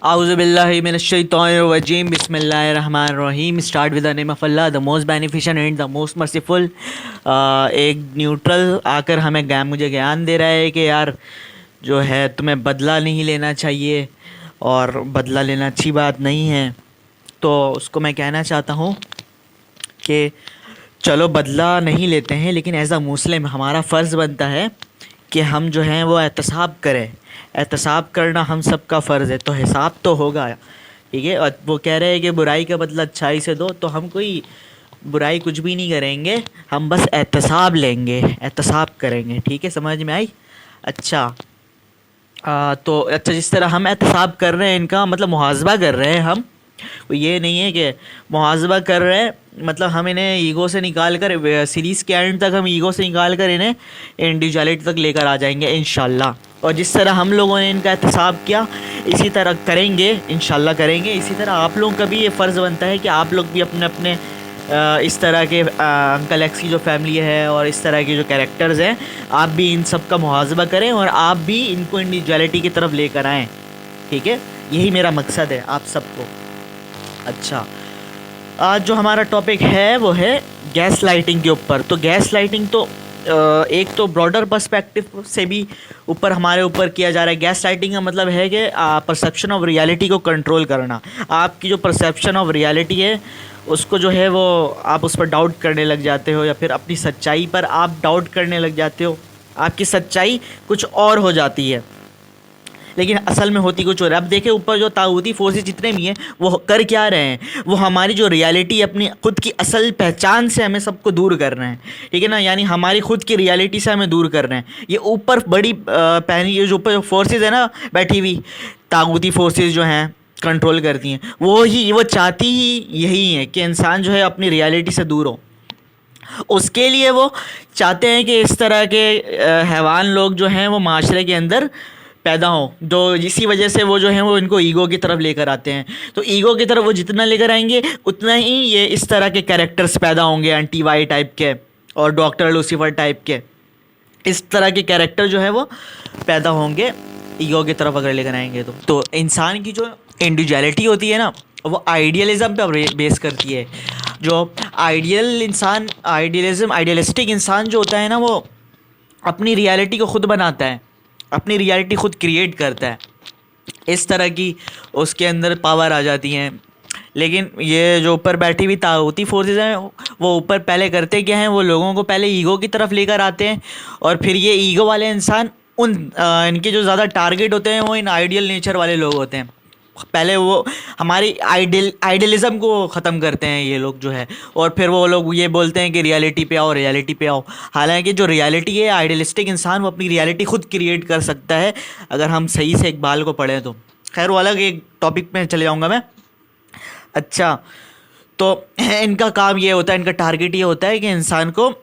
Auzubillahi minash-shaytanir-rajim. Bismillahir-rahmanir-rahim. Start with the name of Allah, the most beneficent and the most merciful. एक neutral आकर हमें मुझे ज्ञान दे रहा है कि यार जो है तुम्हें बदला नहीं लेना चाहिए और बदला लेना अच्छी बात नहीं है। तो उसको मैं कहना चाहता हूँ कि चलो बदला नहीं लेते हैं, लेकिन एज़ अ मुस्लिम हमारा फ़र्ज़ बनता है कि हम जो हैं वो एहतसाब करें। एहतसाब करना हम सब का फ़र्ज़ है, तो हिसाब तो होगा, ठीक है। और वो कह रहे हैं कि बुराई का बदला अच्छाई से दो, तो हम कोई बुराई कुछ भी नहीं करेंगे, हम बस एहतसाब लेंगे, एहतसाब करेंगे, ठीक है। समझ में आई? अच्छा तो अच्छा, जिस तरह हम एहतसाब कर रहे हैं, इनका मतलब मुहासबा कर रहे हैं हम। ये नहीं है कि मुहासबा कर रहे हैं मतलब हम इन्हें ईगो से निकाल कर सीरीज़ के एंड तक हम ईगो से निकाल कर इन्हें इंडिविजुअलिटी तक लेकर आ जाएंगे इंशाल्लाह। और जिस तरह हम लोगों ने इनका एहतसाब किया इसी तरह करेंगे इंशाल्लाह, करेंगे इसी तरह। आप लोगों का भी ये फ़र्ज़ बनता है कि आप लोग भी अपने अपने इस तरह के अंकल एक्स की जो फैमिली है और इस तरह के जो कैरेक्टर्स हैं, आप भी इन सब का मुहासबा करें और आप भी इनको इंडिविजुअलिटी की तरफ लेकर आएँ, ठीक है। यही मेरा मकसद है आप सबको। अच्छा, आज जो हमारा टॉपिक है वो है गैस लाइटिंग के ऊपर। तो गैस लाइटिंग तो एक तो ब्रॉडर पर्सपेक्टिव से भी ऊपर हमारे ऊपर किया जा रहा है। गैस लाइटिंग का मतलब है कि परसेप्शन ऑफ रियलिटी को कंट्रोल करना। आपकी जो परसेप्शन ऑफ रियलिटी है उसको जो है वो आप उस पर डाउट करने लग जाते हो, या फिर अपनी सच्चाई पर आप डाउट करने लग जाते हो। आपकी सच्चाई कुछ और हो जाती है लेकिन असल में होती कुछ और। अब देखें ऊपर जो ताऊती फोर्सेस जितने भी हैं वो कर क्या रहे हैं, वो हमारी जो रियलिटी अपनी खुद की असल पहचान से हमें सबको दूर कर रहे हैं, ठीक है ना। यानी हमारी खुद की रियलिटी से हमें दूर कर रहे हैं। ये ऊपर बड़ी पहनी ये जो ऊपर जो फोर्सेस है ना बैठी हुई, ताऊती फोर्सेस जो हैं कंट्रोल करती हैं, वो चाहती ही यही है कि इंसान जो है अपनी रियलिटी से दूर हो। उसके लिए वो चाहते हैं कि इस तरह के हैवान लोग जो हैं वो माशरे के अंदर पैदा हो, जो इसी वजह से वो जो है वो इनको ईगो की तरफ लेकर आते हैं। तो ईगो की तरफ वो जितना लेकर आएंगे उतना ही ये इस तरह के कैरेक्टर्स पैदा होंगे, एंटी वाई टाइप के और डॉक्टर लूसीफर टाइप के। इस तरह के कैरेक्टर जो है वो पैदा होंगे ईगो की तरफ अगर लेकर आएंगे। तो इंसान की जो इंडिविजुअलिटी होती है ना वो आइडियलिज़म पे बेस करती है। जो आइडियलिस्टिक इंसान जो होता है ना वो अपनी रियलिटी को खुद बनाता है, अपनी रियलिटी खुद क्रिएट करता है। इस तरह की उसके अंदर पावर आ जाती हैं। लेकिन ये जो ऊपर बैठी हुई ताऊती फोर्सेस हैं वो ऊपर पहले करते क्या हैं, वो लोगों को पहले ईगो की तरफ लेकर आते हैं और फिर ये ईगो वाले इंसान इनके जो ज़्यादा टारगेट होते हैं वो इन आइडियल नेचर वाले लोग होते हैं। पहले वो हमारी आइडियलिज़म को ख़त्म करते हैं ये लोग जो है, और फिर वो लोग ये बोलते हैं कि रियलिटी पे आओ, रियलिटी पे आओ। हालांकि जो रियलिटी है, आइडियलिस्टिक इंसान वो अपनी रियलिटी खुद क्रिएट कर सकता है अगर हम सही से इकबाल को पढ़ें तो। खैर वो अलग एक टॉपिक में चले जाऊँगा मैं। अच्छा, तो इनका काम ये होता है, इनका टारगेट ये होता है कि इंसान को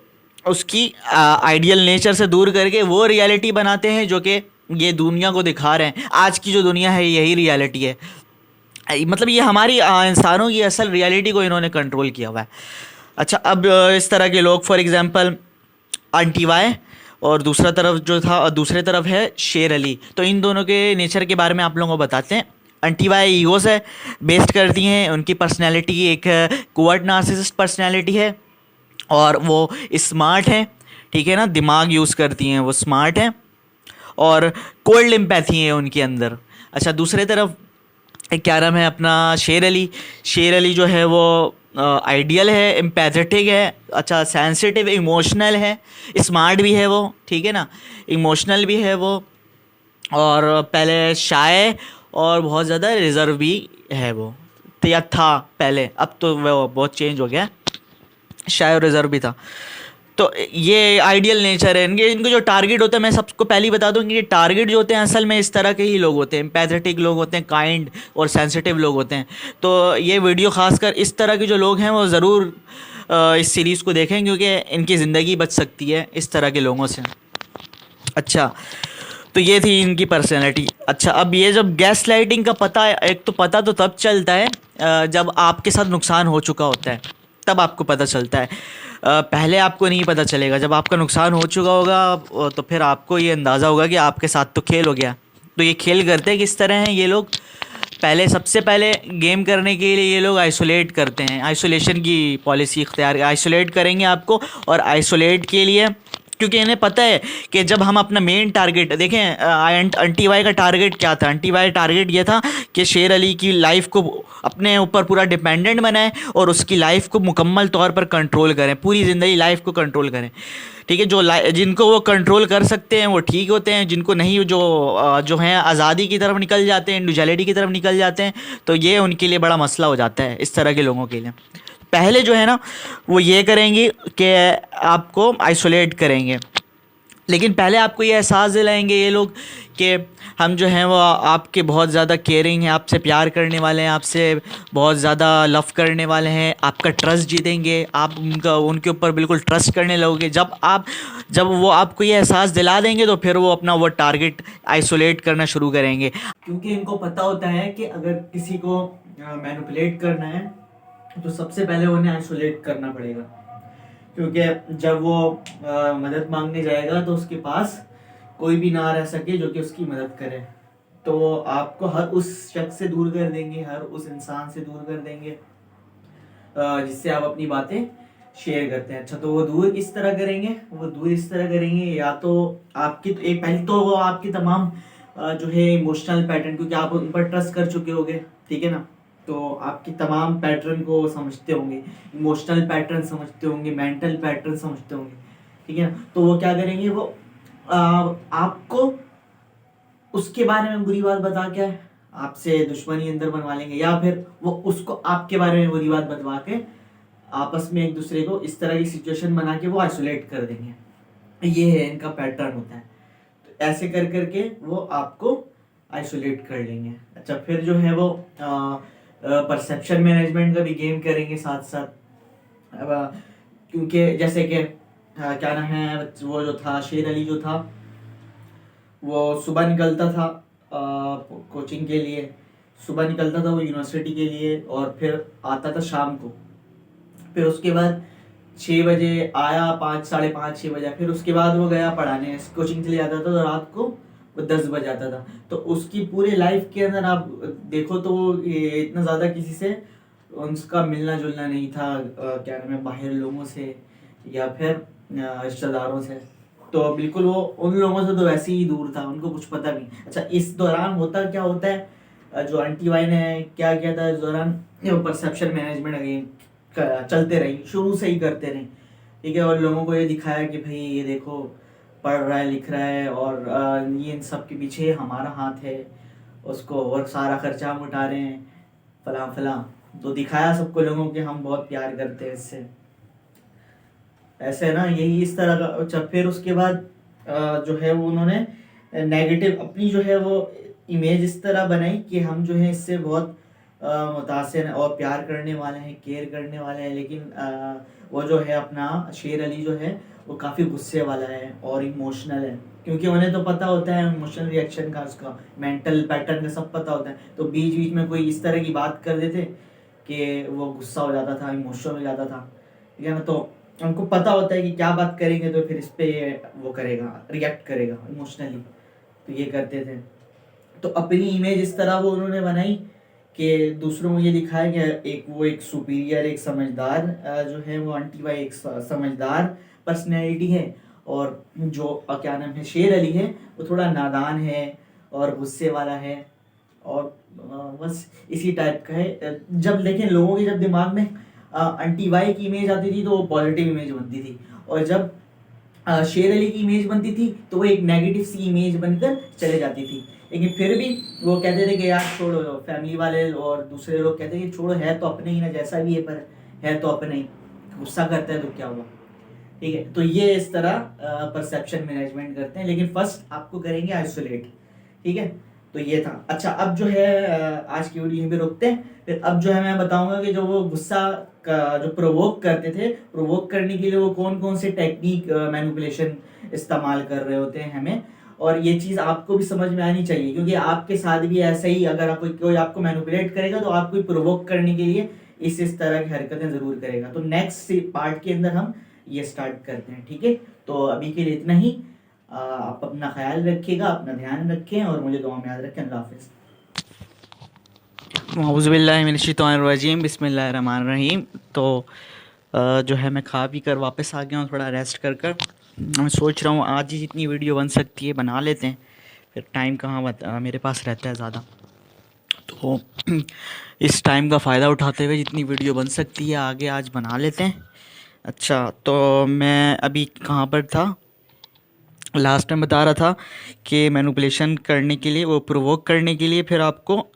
उसकी आइडियल नेचर से दूर करके वो रियलिटी बनाते हैं जो कि ये दुनिया को दिखा रहे हैं। आज की जो दुनिया है यही रियलिटी है, मतलब ये हमारी इंसानों की असल रियलिटी को इन्होंने कंट्रोल किया हुआ है। अच्छा, अब इस तरह के लोग फॉर एग्जांपल आंटी वाई और दूसरी तरफ है शेर अली। तो इन दोनों के नेचर के बारे में आप लोगों को बताते हैं। आंटी वाई ईगो से बेस्ड करती हैं, उनकी पर्सनैलिटी एक कोवर्ट नार्सिसिस्ट पर्सनैलिटी है और वो स्मार्ट हैं, ठीक है ना, दिमाग यूज़ करती हैं, वो स्मार्ट हैं और कोल्ड एम्पैथी है उनके अंदर। अच्छा, दूसरे तरफ क्या नाम है अपना शेर अली जो है वो आइडियल है, एम्पैथेटिक है, अच्छा सेंसिटिव, इमोशनल है, स्मार्ट भी है वो, ठीक है ना, इमोशनल भी है वो, और पहले शाय और बहुत ज़्यादा रिज़र्व भी है वो, तो या था पहले, अब तो वो बहुत चेंज हो गया, शाय और रिज़र्व भी था। तो ये आइडियल नेचर है इनके जो टारगेट होते हैं, मैं सबको पहले ही बता दूं कि ये टारगेट जो होते हैं असल में इस तरह के ही लोग होते हैं, एम्पैथेटिक लोग होते हैं, काइंड और सेंसिटिव लोग होते हैं। तो ये वीडियो खासकर इस तरह के जो लोग हैं वो ज़रूर इस सीरीज़ को देखें क्योंकि इनकी ज़िंदगी बच सकती है इस तरह के लोगों से। अच्छा, तो ये थी इनकी पर्सनैलिटी। अच्छा, अब ये जब गैस लाइटिंग का पता तो तब चलता है जब आपके साथ नुकसान हो चुका होता है, तब आपको पता चलता है। पहले आपको नहीं पता चलेगा। जब आपका नुकसान हो चुका होगा तो फिर आपको ये अंदाज़ा होगा कि आपके साथ तो खेल हो गया। तो ये खेल करते किस तरह हैं ये लोग, पहले सबसे पहले गेम करने के लिए ये लोग आइसोलेट करते हैं, आइसोलेशन की पॉलिसी इख्तियार, आइसोलेट करेंगे आपको। और आइसोलेट के लिए, क्योंकि इन्हें पता है कि जब हम अपना मेन टारगेट देखें, अंटी वाई का टारगेट क्या था? अंटी वाई टारगेट ये था कि शेर अली की लाइफ को अपने ऊपर पूरा डिपेंडेंट बनाएं और उसकी लाइफ को मुकम्मल तौर पर कंट्रोल करें, पूरी ज़िंदगी लाइफ को कंट्रोल करें। ठीक है, जिनको वो कंट्रोल कर सकते हैं वो ठीक होते हैं, जिनको नहीं, जो हैं आज़ादी की तरफ निकल जाते हैं, इंडिविजुअलिटी की तरफ निकल जाते हैं, तो ये उनके लिए बड़ा मसला हो जाता है, इस तरह के लोगों के लिए। पहले जो है ना वो ये करेंगे कि आपको आइसोलेट करेंगे, लेकिन पहले आपको ये एहसास दिलाएंगे ये लोग कि हम जो हैं वो आपके बहुत ज़्यादा केयरिंग हैं, आपसे प्यार करने वाले हैं, आपसे बहुत ज़्यादा लव करने वाले हैं, आपका ट्रस्ट जीतेंगे, आप उनके ऊपर बिल्कुल ट्रस्ट करने लगोगे। जब वो आपको ये एहसास दिला देंगे तो फिर वो अपना वो टारगेट आइसोलेट करना शुरू करेंगे, क्योंकि इनको पता होता है कि अगर किसी को मैनिपुलेट करना है तो सबसे पहले उन्हें आइसोलेट करना पड़ेगा। क्योंकि जब वो मदद मांगने जाएगा तो उसके पास कोई भी ना रह सके जो कि उसकी मदद करे, तो आपको हर उस शख्स से दूर कर देंगे, हर उस इंसान से दूर कर देंगे जिससे आप अपनी बातें शेयर करते हैं। अच्छा, तो वो दूर इस तरह करेंगे, या तो आपकी तो एक पहले तो वो आपकी तमाम जो है इमोशनल पैटर्न, क्योंकि आप उन पर ट्रस्ट कर चुके होंगे, ठीक है ना, तो आपकी तमाम पैटर्न को समझते होंगे, इमोशनल पैटर्न समझते होंगे, मेंटल पैटर्न समझते होंगे, ठीक है ना। तो वो क्या करेंगे, वो आपको उसके बारे में बुरी बात बता के आपसे दुश्मनी अंदर बनवा लेंगे, या फिर वो उसको आपके बारे में बुरी बात बतवा के आपस में एक दूसरे को इस तरह की सिचुएशन बना के वो आइसोलेट कर देंगे। ये है इनका पैटर्न होता है। तो ऐसे कर करके वो आपको आइसोलेट कर लेंगे। अच्छा, फिर जो है वो परसेप्शन मैनेजमेंट का भी गेम करेंगे साथ साथ। अब क्योंकि जैसे कि क्या नाम है, वो जो था शेर अली जो था वो सुबह निकलता था कोचिंग के लिए, सुबह निकलता था वो यूनिवर्सिटी के लिए, और फिर आता था शाम को। फिर उसके बाद 6 बजे आया, 5, साढ़े 5, 6 बजे, फिर उसके बाद वो गया पढ़ाने, कोचिंग चले जाता था, तो रात को वो 10 बजे आता था। तो उसकी पूरी लाइफ के अंदर आप देखो तो इतना ज़्यादा किसी से उसका मिलना जुलना नहीं था, क्या नाम है, बाहर लोगों से या फिर रिश्तेदारों से। तो बिल्कुल वो उन लोगों से तो वैसे ही दूर था, उनको कुछ पता नहीं। अच्छा, इस दौरान क्या होता है, जो आंटी वाई ने क्या किया था इस दौरान, परसेप्शन मैनेजमेंट अगेन चलते रही, शुरू से ही करते रहे, ठीक है। और लोगों को ये दिखाया कि भाई ये देखो पढ़ रहा है, लिख रहा है, और ये इन सब के पीछे हमारा हाथ है, उसको और सारा खर्चा हम उठा रहे हैं, फला फला। तो दिखाया सबको लोगों के हम बहुत प्यार करते हैं इससे, ऐसे ना, यही इस तरह का। अच्छा, फिर उसके बाद जो है वो उन्होंने नेगेटिव अपनी जो है वो इमेज इस तरह बनाई कि हम जो है इससे बहुत मुतासिर हैं और प्यार करने वाले हैं, केयर करने वाले हैं, लेकिन वो जो है अपना शेर अली जो है वो काफ़ी गुस्से वाला है और इमोशनल है, क्योंकि उन्हें तो पता होता है इमोशनल रिएक्शन का, उसका मेंटल पैटर्न का सब पता होता है। तो बीच बीच में कोई इस तरह की बात कर देते कि वो गुस्सा हो जाता था, इमोशनल हो जाता था, ठीक है ना। तो उनको पता होता है कि क्या बात करेंगे तो फिर इस पे वो करेगा, रिएक्ट करेगा इमोशनली, तो ये करते थे। तो अपनी इमेज इस तरह वो उन्होंने बनाई कि दूसरों को ये दिखाया कि एक सुपीरियर, एक समझदार जो है वो आंटी भाई एक समझदार पर्सनैलिटी है, और जो क्या नाम है शेर अली है वो थोड़ा नादान है और गुस्से वाला है, और बस इसी टाइप का है। जब देखें लोगों के जब दिमाग में आंटी वाई की इमेज आती थी तो वो पॉजिटिव इमेज बनती थी, और जब शेर अली की इमेज बनती थी तो वो एक नेगेटिव सी इमेज बनकर चले जाती थी। लेकिन फिर भी वो कहते थे कि यार छोड़ो, फैमिली वाले और दूसरे लोग कहते थे कि छोड़ो, है तो अपने ही ना, जैसा भी है पर है तो अपने ही, गुस्सा करता है तो क्या हुआ, ठीक है। तो ये इस तरह परसेप्शन मैनेजमेंट करते हैं, लेकिन फर्स्ट आपको करेंगे आइसोलेट, ठीक है। तो ये था। अच्छा, अब जो है आज की वीडियो यहीं पे रोकते हैं। फिर अब जो है मैं बताऊंगा कि जो वो गुस्सा का जो प्रोवोक करते थे, प्रोवोक करने के लिए वो कौन कौन से टेक्निक मैनिपुलेशन इस्तेमाल कर रहे होते हैं हमें, और ये चीज़ आपको भी समझ में आनी चाहिए, क्योंकि आपके साथ भी ऐसा ही, अगर आप कोई आपको मैनिपुलेट करेगा तो आपको प्रोवोक करने के लिए इस तरह की हरकतें ज़रूर करेगा। तो नेक्स्ट पार्ट के अंदर हम ये स्टार्ट करते हैं, ठीक है। तो अभी के लिए इतना ही। आप अपना ख्याल रखिएगा, अपना ध्यान रखें और मुझे दुआ में याद रखें। अल्लाह हाफिज़। औज़ुबिल्लाहिमिनश्शैतानिर्रजीम बिस्मिल्लाहिर्रहमानिर्रहीम। तो जो है मैं खा पी कर वापस आ गया हूँ, थोड़ा रेस्ट कर मैं सोच रहा हूँ आज ही जितनी वीडियो बन सकती है बना लेते हैं, फिर टाइम कहाँ मेरे पास रहता है ज़्यादा। तो इस टाइम का फ़ायदा उठाते हुए जितनी वीडियो बन सकती है आगे आज बना लेते हैं। अच्छा, तो मैं अभी कहाँ पर था, लास्ट टाइम बता रहा था कि मैनिपुलेशन करने के लिए, वो प्रोवोक करने के लिए फिर आपको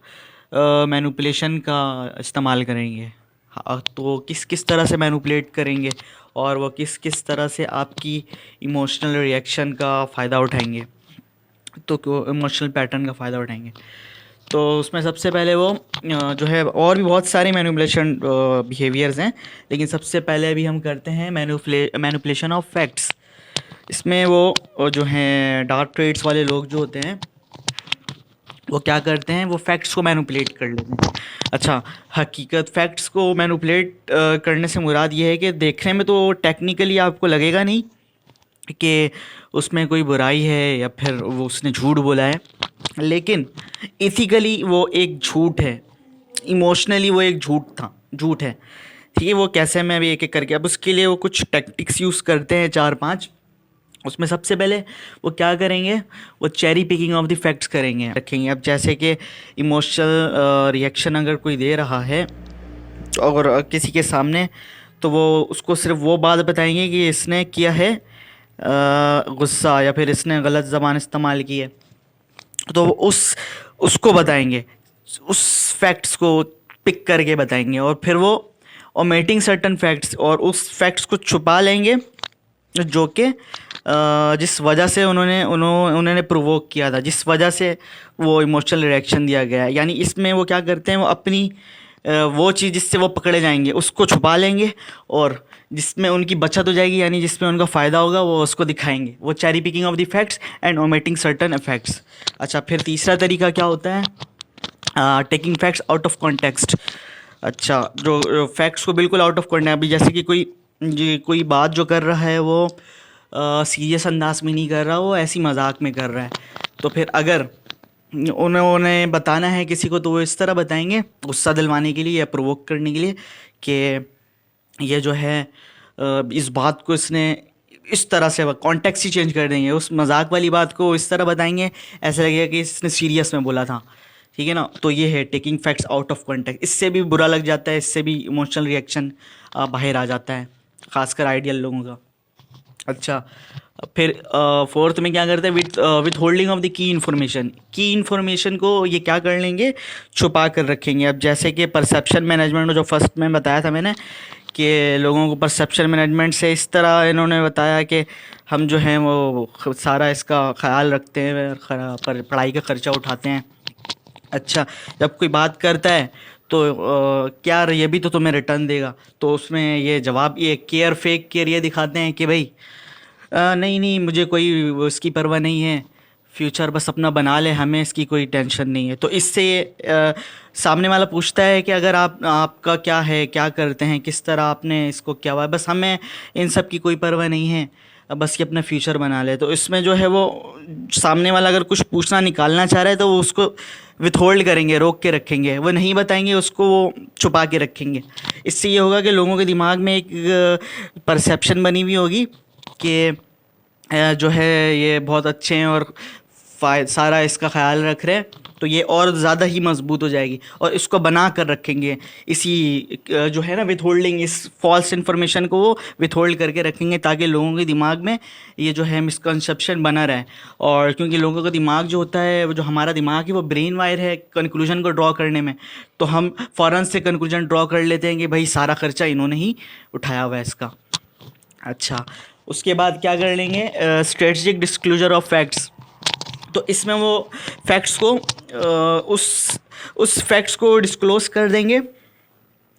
मैनिपुलेशन का इस्तेमाल करेंगे। हाँ, तो किस किस तरह से मैनिपुलेट करेंगे और वो किस किस तरह से आपकी इमोशनल रिएक्शन का फ़ायदा उठाएंगे, तो इमोशनल पैटर्न का फ़ायदा उठाएंगे। तो उसमें सबसे पहले वो जो है, और भी बहुत सारे मैनिपुलेशन बिहेवियर्स हैं, लेकिन सबसे पहले अभी हम करते हैं मैनिपुलेशन ऑफ फैक्ट्स। इसमें वो जो हैं डार्क ट्रेड्स वाले लोग जो होते हैं वो क्या करते हैं, वो फैक्ट्स को मैनिपुलेट कर लेते हैं। अच्छा, हकीकत फैक्ट्स को मैनिपुलेट करने से मुराद ये है कि देखने में तो टेक्निकली आपको लगेगा नहीं कि उसमें कोई बुराई है या फिर वो उसने झूठ बोला है, लेकिन इथिकली वो एक झूठ है, इमोशनली वो एक झूठ है। ठीक है, वो कैसे, मैं अभी एक एक करके, अब उसके लिए वो कुछ टैक्टिक्स यूज़ करते हैं 4-5। उसमें सबसे पहले वो क्या करेंगे, वो cherry picking of the facts रखेंगे। अब जैसे कि इमोशनल रिएक्शन अगर कोई दे रहा है और किसी के सामने, तो वो उसको सिर्फ वो बात बताएंगे कि इसने किया है गुस्सा, या फिर इसने गलत ज़बान इस्तेमाल की है, तो उसको बताएंगे, उस फैक्ट्स को पिक करके बताएंगे, और फिर वो ओमिटिंग सर्टन फैक्ट्स, और उस फैक्ट्स को छुपा लेंगे जो कि जिस वजह से उन्होंने प्रोवोक किया था, जिस वजह से वो इमोशनल रिएक्शन दिया गया है। यानी इसमें वो क्या करते हैं, वो अपनी वो चीज़ जिससे वो पकड़े जाएंगे उसको छुपा लेंगे, और जिसमें उनकी बचत हो जाएगी, यानी जिसमें उनका फ़ायदा होगा, वो उसको दिखाएंगे। वो cherry picking of the facts and omitting certain facts. अच्छा, फिर तीसरा तरीका क्या होता है, taking facts out of context. अच्छा, जो फैक्ट्स को बिल्कुल आउट ऑफ कॉन्टेक्स्ट, अभी जैसे कि कोई बात जो कर रहा है वो सीरियस अंदाज में नहीं कर रहा, वो ऐसी मजाक में कर रहा है, तो फिर अगर उन्होंने बताना है किसी को, तो वो इस तरह बताएंगे गुस्सा दिलवाने के लिए या प्रोवोक करने के लिए कि ये जो है इस बात को इसने इस तरह से कॉन्टेक्स्ट ही चेंज कर देंगे, उस मजाक वाली बात को इस तरह बताएंगे ऐसा लगेगा कि इसने सीरियस में बोला था। ठीक है ना, तो ये है taking facts out of context. इससे भी बुरा लग जाता है, इससे भी इमोशनल रिएक्शन बाहर आ जाता है, ख़ासकर आइडियल लोगों का। अच्छा, फिर फोर्थ में क्या करते हैं, with holding of the key information को ये क्या कर लेंगे, छुपा कर रखेंगे। अब जैसे कि परसेप्शन मैनेजमेंट, जो फर्स्ट में बताया था मैंने कि लोगों को परसेप्शन मैनेजमेंट से इस तरह इन्होंने बताया कि हम जो हैं वो सारा इसका ख्याल रखते हैं, पढ़ाई का ख़र्चा उठाते हैं। अच्छा, जब कोई बात करता है तो क्या ये भी तो तुम्हें रिटर्न देगा, तो उसमें ये जवाब, ये फेक केयर ये दिखाते हैं कि भाई नहीं नहीं, मुझे कोई उसकी परवाह नहीं है, फ्यूचर बस अपना बना ले, हमें इसकी कोई टेंशन नहीं है। तो इससे सामने वाला पूछता है कि अगर आपका क्या है, क्या करते हैं, किस तरह आपने इसको क्या हुआ, बस हमें इन सब की कोई परवाह नहीं है, बस ये अपना फ्यूचर बना ले। तो इसमें जो है वो सामने वाला अगर कुछ पूछना निकालना चाह रहा है तो वो उसको विथहोल्ड करेंगे, रोक के रखेंगे, वो नहीं बताएंगे, उसको वो छुपा के रखेंगे। इससे ये होगा कि लोगों के दिमाग में एक परसेप्शन बनी हुई होगी कि जो है ये बहुत अच्छे हैं और सारा इसका ख्याल रख रहे हैं, तो ये और ज़्यादा ही मजबूत हो जाएगी, और इसको बना कर रखेंगे। इसी जो है ना विथहोल्डिंग, इस फॉल्स इन्फॉर्मेशन को वो विथहोल्ड करके रखेंगे ताकि लोगों के दिमाग में ये जो है मिसकंसेप्शन बना रहे। और क्योंकि लोगों का दिमाग जो होता है, वो जो हमारा दिमाग है वो ब्रेन वायर है कंक्लूजन को ड्रॉ करने में, तो हम फ़ौरन से कंक्लूजन ड्रॉ कर लेते हैं कि भाई सारा खर्चा इन्होंने ही उठाया हुआ है इसका। अच्छा, उसके बाद क्या कर लेंगे, स्ट्रेटजिक डिस्क्लोजर ऑफ फैक्ट्स। तो इसमें वो फैक्ट्स को उस फैक्ट्स को डिस्क्लोज कर देंगे,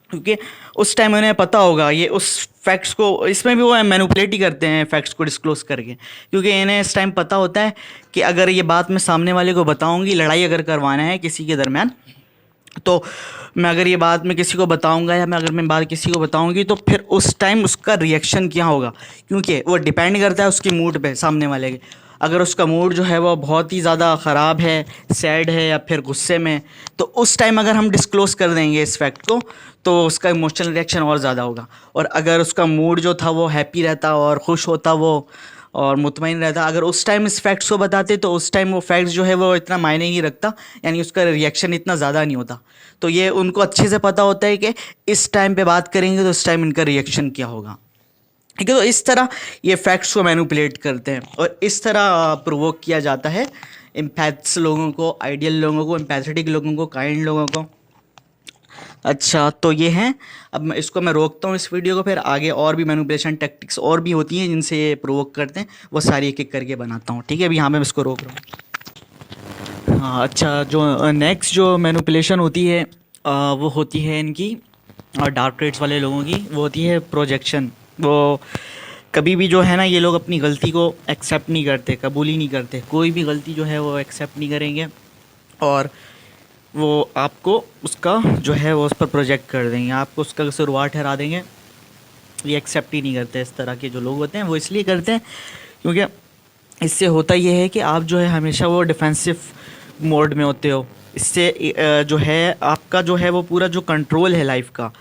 क्योंकि उस टाइम उन्हें पता होगा ये उस फैक्ट्स को, इसमें भी वो मैनिपुलेट ही करते हैं फैक्ट्स को डिस्क्लोज करके, क्योंकि इन्हें इस टाइम पता होता है कि अगर ये बात मैं सामने वाले को बताऊंगी, लड़ाई अगर करवाना है किसी के दरमियान, तो मैं अगर ये बात मैं किसी को बताऊंगा, या अगर मैं बात किसी को बताऊंगी, तो फिर उस टाइम उसका रिएक्शन क्या होगा, क्योंकि वो डिपेंड करता है उसकी मूड पे, सामने वाले के। अगर उसका मूड जो है वो बहुत ही ज़्यादा ख़राब है, सैड है या फिर गुस्से में, तो उस टाइम अगर हम डिस्क्लोज़ कर देंगे इस फैक्ट को तो उसका इमोशनल रिएक्शन और ज़्यादा होगा। और अगर उसका मूड जो था वो हैप्पी रहता और खुश होता वो और मुतमईन रहता, अगर उस टाइम इस फैक्ट्स को बताते तो उस टाइम वो फैक्ट्स जो है वो इतना मायने नहीं रखता, यानी उसका रिएक्शन इतना ज़्यादा नहीं होता। तो ये उनको अच्छे से पता होता है कि इस टाइम पे बात करेंगे तो इस टाइम इनका रिएक्शन क्या होगा। ठीक है, तो इस तरह ये फैक्ट्स को मैनिपुलेट करते हैं और इस तरह प्रोवोक किया जाता है एम्पैथ्स लोगों को, आइडियल लोगों को, एम्पैथेटिक लोगों को, काइंड लोगों को। अच्छा, तो ये हैं। अब मैं रोकता हूँ इस वीडियो को, फिर आगे और भी मैनिपुलेशन टैक्टिक्स और भी होती हैं जिनसे ये प्रोवोक करते हैं, वो सारी एक एक करके बनाता हूँ। ठीक है, अभी यहाँ मैं इसको रोक रहा हूँ। हाँ, अच्छा, जो नेक्स्ट जो मैनिपुलेशन होती है वो होती है इनकी और डार्क ट्रेड्स वाले लोगों की, वो होती है प्रोजेक्शन। वो कभी भी जो है ना, ये लोग अपनी गलती को एक्सेप्ट नहीं करते, कबूल ही नहीं करते, कोई भी गलती जो है वो एक्सेप्ट नहीं करेंगे और वो आपको उसका जो है वो उस पर प्रोजेक्ट कर देंगे, आपको उसका कसूरवार ठहरा देंगे। ये एक्सेप्ट ही नहीं करते। इस तरह के जो लोग होते हैं वो इसलिए करते हैं क्योंकि इससे होता ये है कि आप जो है हमेशा वो डिफेंसिव मोड में होते हो। इससे जो है आपका जो है वो पूरा जो कंट्रोल है लाइफ का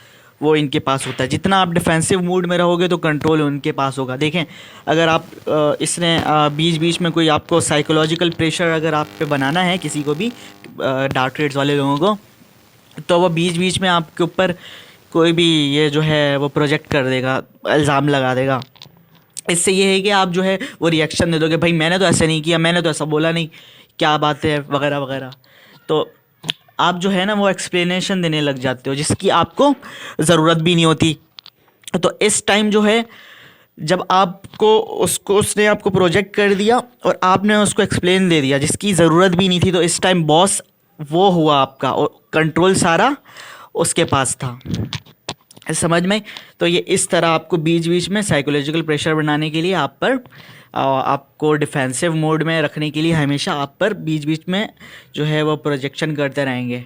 वो इनके पास होता है। जितना आप डिफेंसिव मूड में रहोगे तो कंट्रोल उनके पास होगा। देखें, अगर आप इसने बीच बीच में कोई आपको साइकोलॉजिकल प्रेशर अगर आप पे बनाना है किसी को भी, डार्क ट्रेड्स वाले लोगों को, तो वो बीच बीच में आपके ऊपर कोई भी ये जो है वो प्रोजेक्ट कर देगा, इल्ज़ाम लगा देगा। इससे ये है कि आप जो है वो रिएक्शन दे दोगे, भाई मैंने तो ऐसा नहीं किया, मैंने तो ऐसा बोला नहीं, क्या बात है, वगैरह वगैरह। तो आप जो है ना वो एक्सप्लेनेशन देने लग जाते हो जिसकी आपको ज़रूरत भी नहीं होती। तो इस टाइम जो है जब आपको उसने आपको प्रोजेक्ट कर दिया और आपने उसको एक्सप्लेन दे दिया जिसकी ज़रूरत भी नहीं थी, तो इस टाइम बॉस वो हुआ आपका और कंट्रोल सारा उसके पास था। समझ में? तो ये इस तरह आपको बीच बीच में साइकोलॉजिकल प्रेशर बनाने के लिए आप पर, आपको डिफेंसिव मोड में रखने के लिए हमेशा आप पर बीच बीच में जो है वो प्रोजेक्शन करते रहेंगे।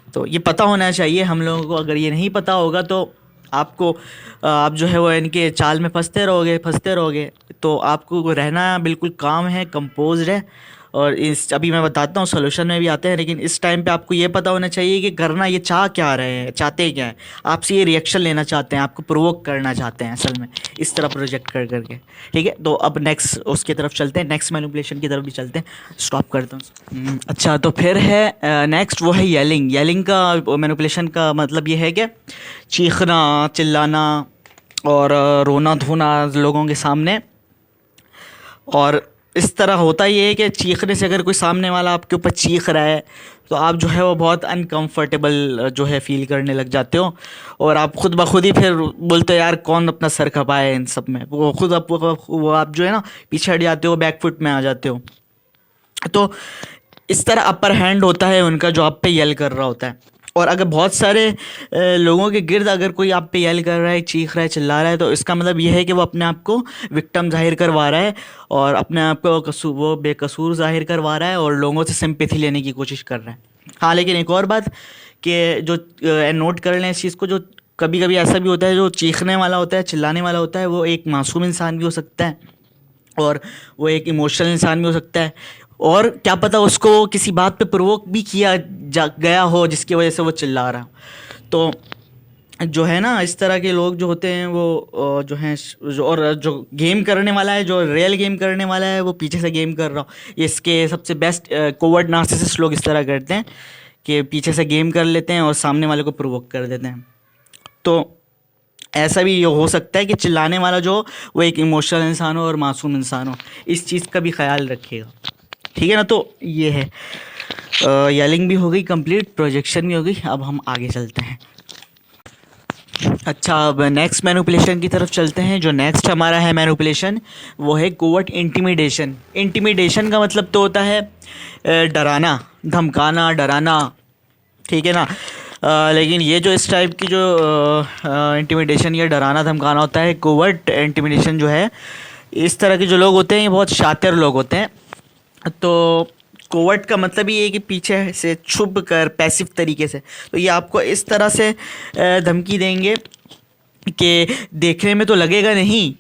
तो ये पता होना चाहिए हम लोगों को। अगर ये नहीं पता होगा तो आपको आप जो है वो इनके चाल में फंसते रहोगे। तो आपको रहना बिल्कुल काम है, कंपोज्ड है। और इस अभी मैं बताता हूँ, सोल्यूशन में भी आते हैं, लेकिन इस टाइम पे आपको ये पता होना चाहिए कि करना ये चाहते क्या है। आपसे ये रिएक्शन लेना चाहते हैं, आपको प्रोवोक करना चाहते हैं असल में, इस तरह प्रोजेक्ट कर करके। ठीक है, तो अब नेक्स्ट उसकी तरफ चलते हैं, नेक्स्ट मैनिपुलेशन की तरफ भी चलते हैं। स्टॉप करता हूँ। अच्छा, तो फिर है नेक्स्ट, वो है येलिंग का मैनिपुलेशन का मतलब ये है कि चीखना, चिल्लाना और रोना धोना लोगों के सामने। और इस तरह होता ये है कि चीखने से अगर कोई सामने वाला आपके ऊपर चीख रहा है तो आप जो है वो बहुत अनकंफर्टेबल जो है फील करने लग जाते हो और आप खुद ब खुद ही फिर बोलते हो यार कौन अपना सर खपाए इन सब में। वो खुद आप जो है ना पीछे हट जाते हो, बैकफुट में आ जाते हो। तो इस तरह अपर हैंड होता है उनका जो आप पे यल कर रहा होता है। और अगर बहुत सारे लोगों के गिर्द अगर कोई आप पे यल कर रहा है, चीख रहा है, चिल्ला रहा है, तो इसका मतलब यह है कि वो अपने आप को विक्टिम जाहिर करवा रहा है और अपने आप को वो बेकसूर जाहिर करवा रहा है और लोगों से सिंपैथी लेने की कोशिश कर रहा है। हाँ, लेकिन एक और बात कि जो नोट कर लें इस चीज़ को, जो कभी कभी ऐसा भी होता है जो चीखने वाला होता है, चिल्लाने वाला होता है, वो एक मासूम इंसान भी हो सकता है और वो एक इमोशनल इंसान भी हो सकता है। और क्या पता उसको किसी बात पे प्रोवोक भी किया गया हो जिसकी वजह से वो चिल्ला रहा। तो जो है ना इस तरह के लोग जो होते हैं वो जो हैं जो गेम करने वाला है, जो रियल गेम करने वाला है, वो पीछे से गेम कर रहा हो। इसके सबसे बेस्ट कोवर्ट नार्सिसिस्ट लोग इस तरह करते हैं कि पीछे से गेम कर लेते हैं और सामने वाले को प्रोवोक कर देते हैं। तो ऐसा भी ये हो सकता है कि चिल्लाने वाला जो वो एक इमोशनल इंसान हो और मासूम इंसान हो। इस चीज़ का भी ख्याल रखिएगा। ठीक है ना? तो ये है, येलिंग भी हो गई कंप्लीट, प्रोजेक्शन भी हो गई। अब हम आगे चलते हैं। अच्छा, अब नेक्स्ट मैनिपुलेशन की तरफ चलते हैं। जो नेक्स्ट हमारा है मैनिपुलेशन वो है कोवर्ट इंटिमिडेशन। इंटिमिडेशन का मतलब तो होता है डराना, धमकाना, डराना। ठीक है ना? लेकिन ये जो इस टाइप की जो इंटिमिडेशन या डराना धमकाना होता है, कोवर्ट इंटिमिडेशन जो है, इस तरह के जो लोग होते हैं ये बहुत शातिर लोग होते हैं। तो कोवर्ट का मतलब ये है कि पीछे से छुप कर, पैसिव तरीके से। तो ये आपको इस तरह से धमकी देंगे कि देखने में तो लगेगा नहीं,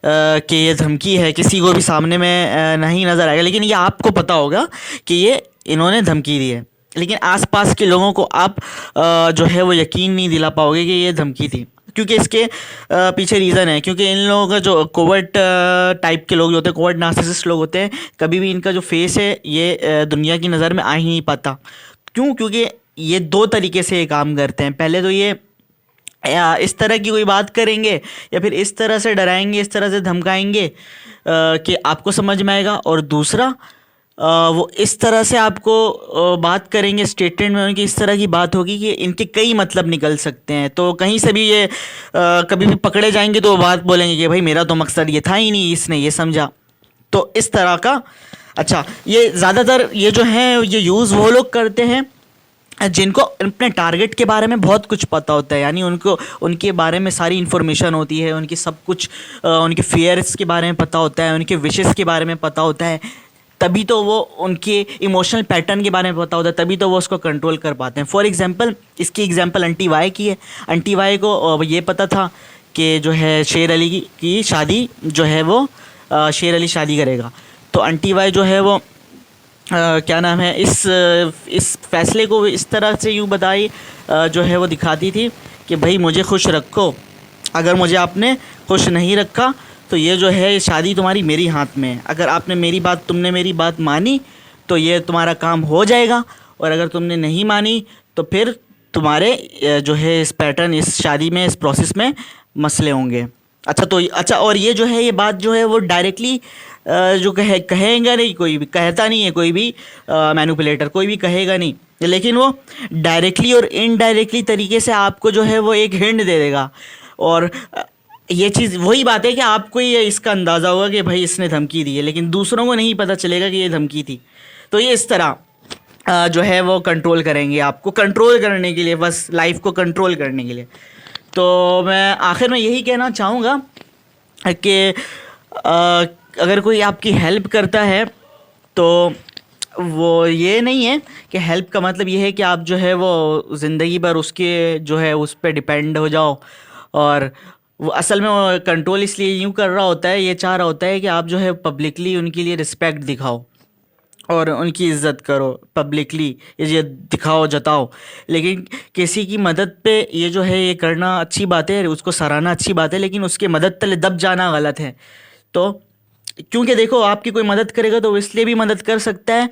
कि ये धमकी है, किसी को भी सामने में नहीं नज़र आएगा, लेकिन ये आपको पता होगा कि ये इन्होंने धमकी दी है, लेकिन आसपास के लोगों को आप जो है वो यकीन नहीं दिला पाओगे कि ये धमकी थी, क्योंकि इसके पीछे रीज़न है। क्योंकि इन लोगों का जो कोवर्ट टाइप के लोग जो होते हैं, कोवर्ट नार्सिसिस्ट लोग होते हैं, कभी भी इनका जो फेस है ये दुनिया की नज़र में आ ही नहीं पाता। क्यों? क्योंकि ये दो तरीके से ये काम करते हैं। पहले तो ये या इस तरह की कोई बात करेंगे या फिर इस तरह से डराएंगे, इस तरह से धमकाएंगे कि आपको समझ में आएगा, और दूसरा वो इस तरह से आपको बात करेंगे, स्टेटमेंट में उनकी इस तरह की बात होगी कि इनके कई मतलब निकल सकते हैं। तो कहीं से भी ये कभी भी पकड़े जाएंगे तो वो बात बोलेंगे कि भाई मेरा तो मकसद ये था ही नहीं, इसने ये समझा। तो इस तरह का अच्छा, ये ज़्यादातर ये जो है ये यूज़ वो लोग करते हैं जिनको अपने टारगेट के बारे में बहुत कुछ पता होता है, यानी उनको उनके बारे में सारी इन्फॉर्मेशन होती है, उनकी सब कुछ उनके फेयर्स के बारे में पता होता है, उनके विशेस के बारे में पता होता है, तभी तो वो उनके इमोशनल पैटर्न के बारे में पता होता है, तभी तो वो उसको कंट्रोल कर पाते हैं। फॉर एग्जांपल, इसकी एग्जांपल आंटी वाई की है। आंटी वाई को ये पता था कि जो है शेर अली की शादी जो है वो शेर अली शादी करेगा। तो आंटी वाई जो है वो क्या नाम है, इस फैसले को इस तरह से यूँ बताई जो है वो दिखाती थी कि भाई मुझे खुश रखो, अगर मुझे आपने खुश नहीं रखा तो ये जो है शादी तुम्हारी मेरी हाथ में है। अगर तुमने मेरी बात मानी तो ये तुम्हारा काम हो जाएगा, और अगर तुमने नहीं मानी तो फिर तुम्हारे जो है इस पैटर्न, इस शादी में, इस प्रोसेस में मसले होंगे। अच्छा, और ये जो है ये बात जो है वो डायरेक्टली जो कहेगा नहीं, कोई भी कहता नहीं है, कोई भी मैनिपुलेटर कोई भी कहेगा नहीं, लेकिन वो डायरेक्टली और इनडायरेक्टली तरीके से आपको जो है वो एक हिंट दे देगा। और ये चीज़ वही बात है कि आपको ये इसका अंदाज़ा होगा कि भाई इसने धमकी दी है, लेकिन दूसरों को नहीं पता चलेगा कि ये धमकी थी। तो ये इस तरह जो है वो कंट्रोल करेंगे, आपको कंट्रोल करने के लिए, बस लाइफ को कंट्रोल करने के लिए। तो मैं आखिर में यही कहना चाहूँगा कि अगर कोई आपकी हेल्प करता है तो वो ये नहीं है कि हेल्प का मतलब ये है कि आप जो है वो ज़िंदगी भर उसके जो है उस पर डिपेंड हो जाओ। और वो असल में वो कंट्रोल इसलिए यूँ कर रहा होता है, ये चाह रहा होता है कि आप जो है पब्लिकली उनके लिए रिस्पेक्ट दिखाओ और उनकी इज़्ज़त करो, पब्लिकली ये दिखाओ, जताओ। लेकिन किसी की मदद पे ये जो है ये करना अच्छी बात है, उसको सराहना अच्छी बात है, लेकिन उसके मदद तले दब जाना गलत है। तो क्योंकि देखो, आपकी कोई मदद करेगा तो वो इसलिए भी मदद कर सकता है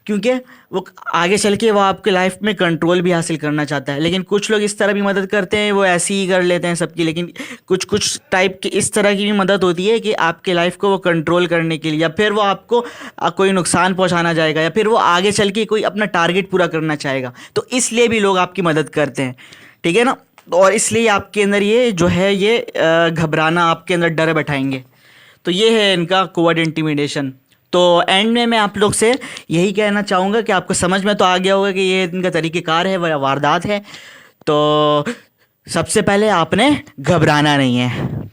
क्योंकि वो आगे चल के वो आपके लाइफ में कंट्रोल भी हासिल करना चाहता है। लेकिन कुछ लोग इस तरह भी मदद करते हैं, वो ऐसे ही कर लेते हैं सबकी, लेकिन कुछ टाइप की इस तरह की भी मदद होती है कि आपके लाइफ को वो कंट्रोल करने के लिए, या फिर वो आपको कोई नुकसान पहुंचाना चाहेगा, या फिर वो आगे चल के कोई अपना टारगेट पूरा करना चाहेगा। तो इसलिए भी लोग आपकी मदद करते हैं, ठीक है ना। और इसलिए आपके अंदर ये जो है ये घबराना, आपके अंदर डर बैठाएंगे। तो ये है इनका कोवर्ट इंटिमिडेशन। तो एंड में मैं आप लोग से यही कहना चाहूँगा कि आपको समझ में तो आ गया होगा कि ये इनका तरीक़ेकार है, वारदात है। तो सबसे पहले आपने घबराना नहीं है।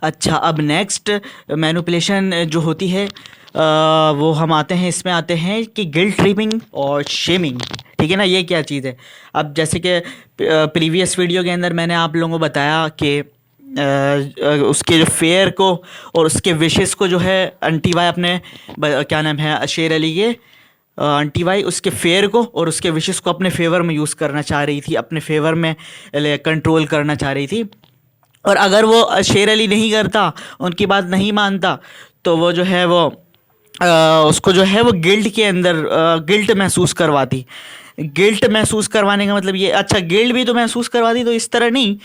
अच्छा, अब नेक्स्ट मैनिपुलेशन जो होती है वो हम आते हैं, इसमें आते हैं कि गिल्ट ट्रिपिंग और शेमिंग, ठीक है ना। ये क्या चीज़ है? अब जैसे कि प्रीवियस वीडियो के अंदर मैंने आप लोगों को बताया कि उसके जो फेयर को और उसके विशेस को जो है आंटी वाई अपने क्या नाम है शेर अली के आंटी वाई उसके फेयर को और उसके विशेस को अपने फेवर में यूज़ करना चाह रही थी, अपने फेवर में कंट्रोल करना चाह रही थी। और अगर वो शेर अली नहीं करता, उनकी बात नहीं मानता, तो वो जो है वो उसको जो है वो गिल्ट के अंदर गिल्ट महसूस करवाती। गिल्ट महसूस करवाने का मतलब ये, अच्छा गिल्ट भी तो महसूस करवाती, तो इस तरह नहीं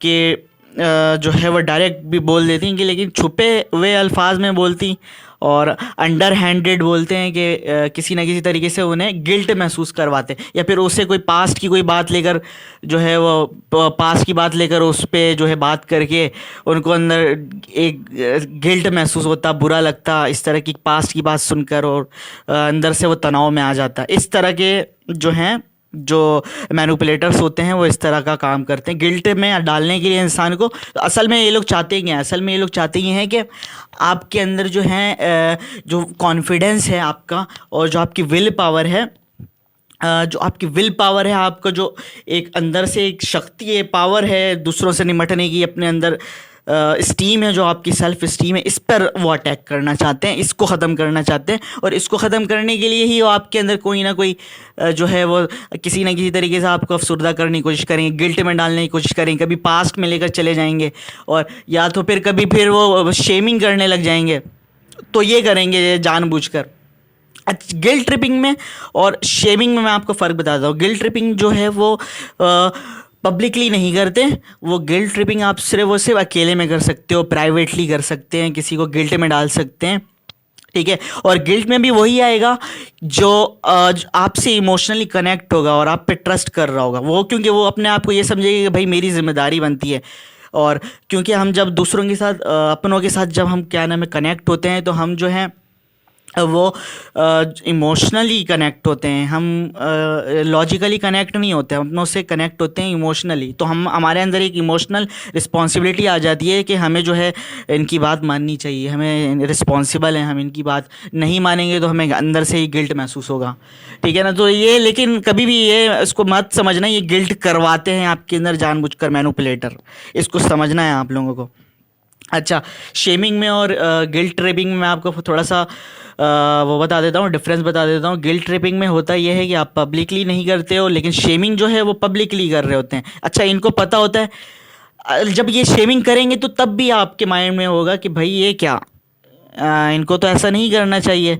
कि जो है वो डायरेक्ट भी बोल देती हैं कि, लेकिन छुपे हुए अल्फाज में बोलती और अंडर हैंडेड बोलते हैं कि किसी न किसी तरीके से उन्हें गिल्ट महसूस करवाते, या फिर उससे कोई पास्ट की कोई बात लेकर जो है वो पास्ट की बात लेकर उस पर जो है बात करके उनको अंदर एक गिल्ट महसूस होता, बुरा लगता, इस तरह की पास्ट की बात सुनकर, और अंदर से वो तनाव में आ जाता। इस तरह के जो हैं जो मैनिपुलेटर्स होते हैं वो इस तरह का काम करते हैं गिल्ट में डालने के लिए इंसान को। तो असल में ये लोग चाहते हैं, असल में ये लोग चाहते ही हैं कि आपके अंदर जो है जो कॉन्फिडेंस है आपका, और जो आपकी विल पावर है, आपका जो एक अंदर से एक शक्ति है, पावर है दूसरों से निमटने की, अपने अंदर स्टीम है, जो आपकी सेल्फ स्टीम है, इस पर वो अटैक करना चाहते हैं, इसको ख़त्म करना चाहते हैं। और इसको ख़त्म करने के लिए ही वो आपके अंदर कोई ना कोई जो है वो किसी ना किसी तरीके से आपको अफसरदा करने की कोशिश करेंगे, गिल्ट में डालने की कोशिश करेंगे, कभी पास्ट में लेकर चले जाएंगे, और या तो फिर कभी फिर वो शेमिंग करने लग जाएंगे। तो ये करेंगे जानबूझकर। गिल्ट ट्रिपिंग में और शेमिंग में मैं आपको फ़र्क बताता हूँ। गिल्ट ट्रिपिंग जो है वो पब्लिकली नहीं करते। वो गिल्ट ट्रिपिंग आप सिर्फ अकेले में कर सकते हो, प्राइवेटली कर सकते हैं, किसी को गिल्ट में डाल सकते हैं, ठीक है। और गिल्ट में भी वही आएगा जो आपसे इमोशनली कनेक्ट होगा और आप पे ट्रस्ट कर रहा होगा वो, क्योंकि वो अपने आप को ये समझेगा कि भाई मेरी जिम्मेदारी बनती है। और क्योंकि हम जब दूसरों के साथ अपनों के साथ जब हम क्या नाम है कनेक्ट होते हैं, तो हम जो है वो इमोशनली कनेक्ट होते हैं, हम लॉजिकली कनेक्ट नहीं होते, हम अपनों से कनेक्ट होते हैं इमोशनली। तो हम हमारे अंदर एक इमोशनल रिस्पॉन्सिबिलिटी आ जाती है कि हमें जो है इनकी बात माननी चाहिए, हमें रिस्पॉन्सिबल हैं, हम इनकी बात नहीं मानेंगे तो हमें अंदर से ही गिल्ट महसूस होगा, ठीक है ना। तो ये, लेकिन कभी भी ये इसको मत समझना ये गिल्ट करवाते हैं आपके अंदर जानबूझकर, मैनिपुलेटर, इसको समझना है आप लोगों को। अच्छा, शेमिंग में और गिल्ट ट्रिपिंग में मैं आपको थोड़ा सा वो बता देता हूँ, डिफरेंस बता देता हूँ। गिल्ट ट्रिपिंग में होता यह है कि आप पब्लिकली नहीं करते हो, लेकिन शेमिंग जो है वो पब्लिकली कर रहे होते हैं। अच्छा, इनको पता होता है जब ये शेमिंग करेंगे तो तब भी आपके माइंड में होगा कि भाई ये क्या, इनको तो ऐसा नहीं करना चाहिए,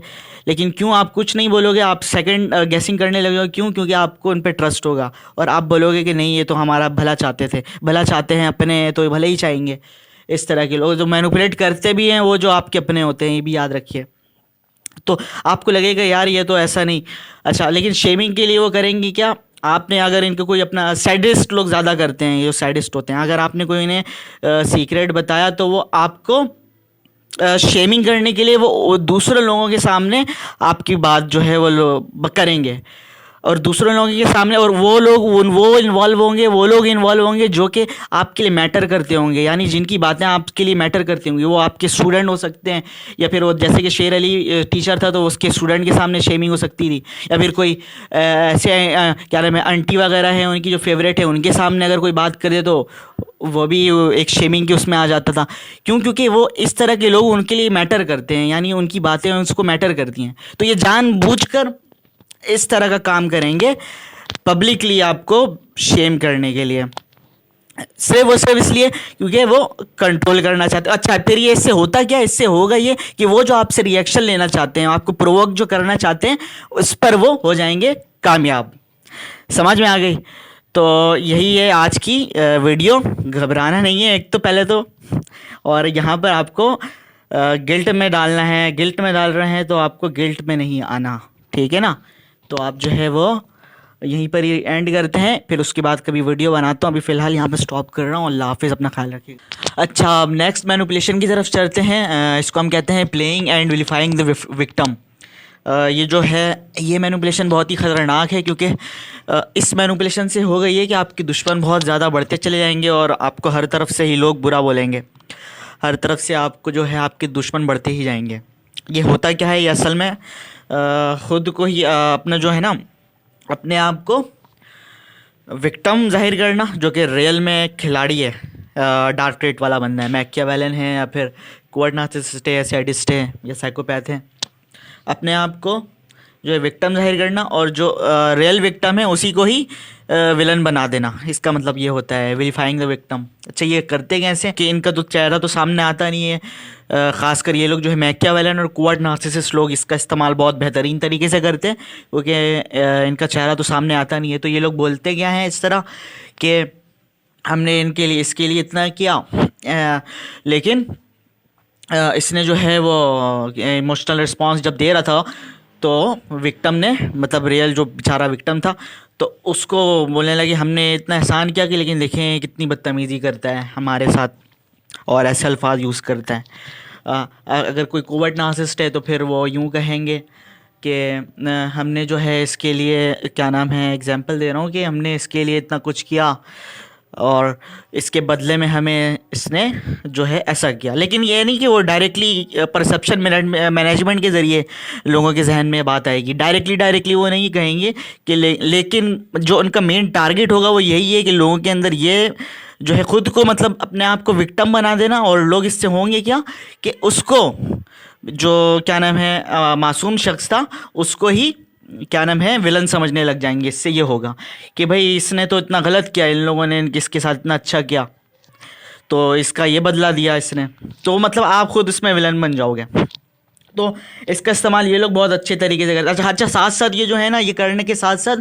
लेकिन क्यों आप कुछ नहीं बोलोगे, आप सेकंड गेसिंग करने लगोगे। क्यों? क्योंकि आपको उन पे ट्रस्ट होगा और आप बोलोगे कि नहीं ये तो हमारा भला चाहते थे, भला चाहते हैं अपने तो भले ही चाहेंगे। इस तरह के लोग जो मैनिपुलेट करते भी हैं वो जो आपके अपने होते हैं, ये भी याद रखिए। तो आपको लगेगा यार ये तो ऐसा नहीं। अच्छा, लेकिन शेमिंग के लिए वो करेंगी क्या, आपने अगर इनको कोई अपना सैडिस्ट लोग ज़्यादा करते हैं, ये सैडिस्ट होते हैं, अगर आपने कोई इन्हें सीक्रेट बताया तो वो आपको शेमिंग करने के लिए वो दूसरे लोगों के सामने आपकी बात जो है वो करेंगे, और दूसरे लोगों के सामने, और वो लोग वो इन्वॉल्व होंगे, वो लोग इन्वॉल्व होंगे जो कि आपके लिए मैटर करते होंगे, यानी जिनकी बातें आपके लिए मैटर करती होंगी। वो आपके स्टूडेंट हो सकते हैं, या फिर वो जैसे कि शेर अली टीचर था तो उसके स्टूडेंट के सामने शेमिंग हो सकती थी, या फिर कोई ऐसे क्या नाम है आंटी वगैरह हैं उनकी जो फेवरेट है, उनके सामने अगर कोई बात कर दे तो वो भी एक शेमिंग के उसमें आ जाता था। क्यों? क्योंकि वो इस तरह के लोग उनके लिए मैटर करते हैं, यानी उनकी बातें उसको मैटर करती हैं। तो ये जानबूझकर इस तरह का काम करेंगे पब्लिकली आपको शेम करने के लिए, सिर्फ वो सिर्फ इसलिए क्योंकि वो कंट्रोल करना चाहते हैं। अच्छा, फिर ये इससे होता क्या, इससे होगा ये कि वो जो आपसे रिएक्शन लेना चाहते हैं, आपको प्रोवोक जो करना चाहते हैं, उस पर वो हो जाएंगे कामयाब। समझ में आ गई? तो यही है आज की वीडियो। घबराना नहीं है एक तो पहले तो, और यहाँ पर आपको गिल्ट में डालना है, गिल्ट में डाल रहे हैं तो आपको गिल्ट में नहीं आना, ठीक है ना। तो आप जो है वो यहीं पर ही एंड करते हैं, फिर उसके बाद कभी वीडियो बनाता हूँ। अभी फ़िलहाल यहाँ पे स्टॉप कर रहा हूँ। अल्लाह हाफिज़, अपना ख्याल रखिए। अच्छा, अब नेक्स्ट मैनिपुलेशन की तरफ चलते हैं। इसको हम कहते हैं प्लेइंग एंड विलिफाइंग द विक्टिम। ये जो है ये मैनिपुलेशन बहुत ही ख़तरनाक है, क्योंकि इस मैनिपुलेशन से हो गई है कि आपके दुश्मन बहुत ज़्यादा बढ़ते चले जाएंगे और आपको हर तरफ से ही लोग बुरा बोलेंगे, हर तरफ से आपको जो है आपके दुश्मन बढ़ते ही जाएंगे। ये होता क्या है, ये असल में ख़ुद को ही अपना जो है ना अपने आप को विक्टिम जाहिर करना, जो कि रियल में खिलाड़ी है, डार्क ट्रेट वाला बंदा है, मैकियावेलियन है, या फिर कोवर्ट नार्सिसिस्ट है, या सैडिस्ट है, या साइकोपैथ है। अपने आप को जो है विक्टिम जाहिर करना, और जो रियल विक्टिम है उसी को ही विलन बना देना। इसका मतलब ये होता है विलिफाइंग द विक्टिम। अच्छा, ये करते कैसे कि इनका तो चेहरा तो सामने आता नहीं है, ख़ासकर ये लोग जो है मैकियावेलियन और कोवर्ट नार्सिसिस्ट लोग इसका इस्तेमाल बहुत बेहतरीन तरीके से करते हैं, क्योंकि इनका चेहरा तो सामने आता नहीं है। तो ये लोग बोलते क्या हैं इस तरह कि हमने इनके लिए इसके लिए इतना किया, लेकिन इसने जो है वो इमोशनल रिस्पॉन्स जब दे रहा था तो विक्टिम ने, मतलब रियल जो बेचारा विक्टिम था, तो उसको बोलने लगे हमने इतना एहसान किया कि लेकिन देखें कितनी बदतमीज़ी करता है हमारे साथ, और ऐसे अल्फाज यूज़ करता है। अगर कोई कोवर्ट नार्सिसिस्ट है तो फिर वो यूँ कहेंगे कि हमने जो है इसके लिए क्या नाम है, एग्जांपल दे रहा हूँ, कि हमने इसके लिए इतना कुछ किया और इसके बदले में हमें इसने जो है ऐसा किया। लेकिन ये नहीं कि वो डायरेक्टली परसेप्शन मैनेजमेंट के ज़रिए लोगों के जहन में बात आएगी। डायरेक्टली वो नहीं कहेंगे कि लेकिन जो उनका मेन टारगेट होगा वो यही है कि लोगों के अंदर ये जो है खुद को मतलब अपने आप को विक्टिम बना देना, और लोग इससे होंगे क्या कि उसको जो क्या नाम है मासूम शख्स था उसको ही क्या नाम है विलन समझने लग जाएंगे। इससे ये होगा कि भाई इसने तो इतना गलत किया, इन लोगों ने इसके साथ इतना अच्छा किया तो इसका ये बदला दिया इसने, तो मतलब आप खुद इसमें विलन बन जाओगे। तो इसका इस्तेमाल ये लोग बहुत अच्छे तरीके से करते हैं। अच्छा, साथ साथ ये जो है ना, ये करने के साथ साथ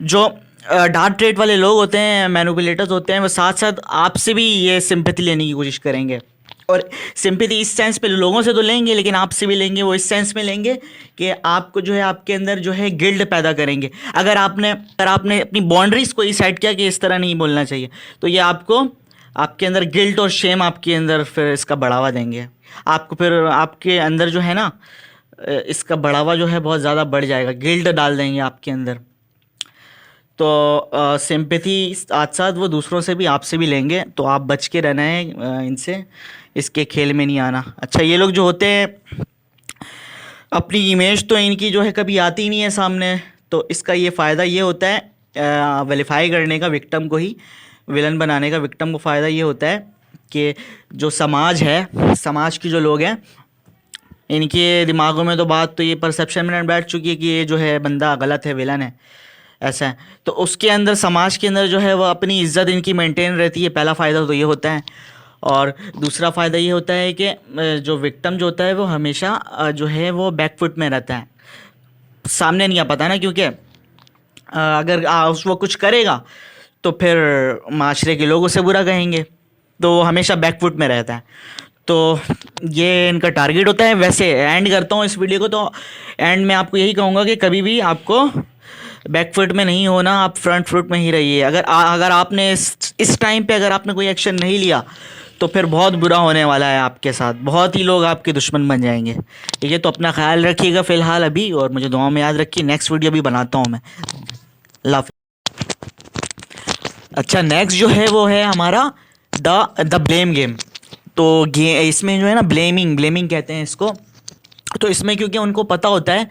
जो डार्क ट्रेड वाले लोग होते हैं, मैनिपुलेटर्स होते हैं, वो साथ साथ आपसे भी ये सिंपैथी लेने की कोशिश करेंगे। और सिंपैथी इस सेंस पे लोगों से तो लेंगे, लेकिन आपसे भी लेंगे। वो इस सेंस में लेंगे कि आपको जो है आपके अंदर जो है गिल्ट पैदा करेंगे। अगर आपने अपनी बाउंड्रीज को ही सेट किया कि इस तरह नहीं बोलना चाहिए, तो ये आपको आपके अंदर गिल्ट और शेम आपके अंदर फिर इसका बढ़ावा देंगे। आपको फिर आपके अंदर जो है ना इसका बढ़ावा जो है बहुत ज़्यादा बढ़ जाएगा, गिल्ट डाल देंगे आपके अंदर। तो सिंपैथी साथ साथ वो दूसरों से भी आपसे भी लेंगे, तो आप बच के रहना है इनसे, इसके खेल में नहीं आना। अच्छा, ये लोग जो होते हैं अपनी इमेज तो इनकी जो है कभी आती ही नहीं है सामने, तो इसका ये फ़ायदा ये होता है वेरीफाई करने का विक्टिम को ही विलन बनाने का। विक्टिम को फ़ायदा ये होता है कि जो समाज है, समाज के जो लोग हैं, इनके दिमागों में तो बात तो ये परसेप्शन में बैठ चुकी है कि ये जो है बंदा गलत है, विलन है, ऐसा है। तो उसके अंदर समाज के अंदर जो है वो अपनी इज्जत इनकी मेंटेन रहती है। पहला फ़ायदा तो ये होता है। और दूसरा फ़ायदा ये होता है कि जो विक्टिम जो होता है वो हमेशा जो है वो बैकफुट में रहता है, सामने नहीं आ पाता ना, क्योंकि अगर वो कुछ करेगा तो फिर माशरे के लोग उसे बुरा कहेंगे, तो वो हमेशा बैकफुट में रहता है। तो ये इनका टारगेट होता है। वैसे एंड करता हूँ इस वीडियो को, तो एंड में आपको यही कहूँगा कि कभी भी आपको बैकफुट में नहीं होना, आप फ्रंट फुट में ही रहिए। अगर आपने इस टाइम पे अगर आपने कोई एक्शन नहीं लिया तो फिर बहुत बुरा होने वाला है आपके साथ, बहुत ही लोग आपके दुश्मन बन जाएंगे। ठीक है, तो अपना ख्याल रखिएगा फ़िलहाल अभी, और मुझे दुआ में याद रखिए। नेक्स्ट वीडियो भी बनाता हूँ मैं। लव। अच्छा, नेक्स्ट जो है वो है हमारा द ब्लेम गेम। तो इसमें जो है ना ब्लेमिंग कहते हैं इसको। तो इसमें क्योंकि उनको पता होता है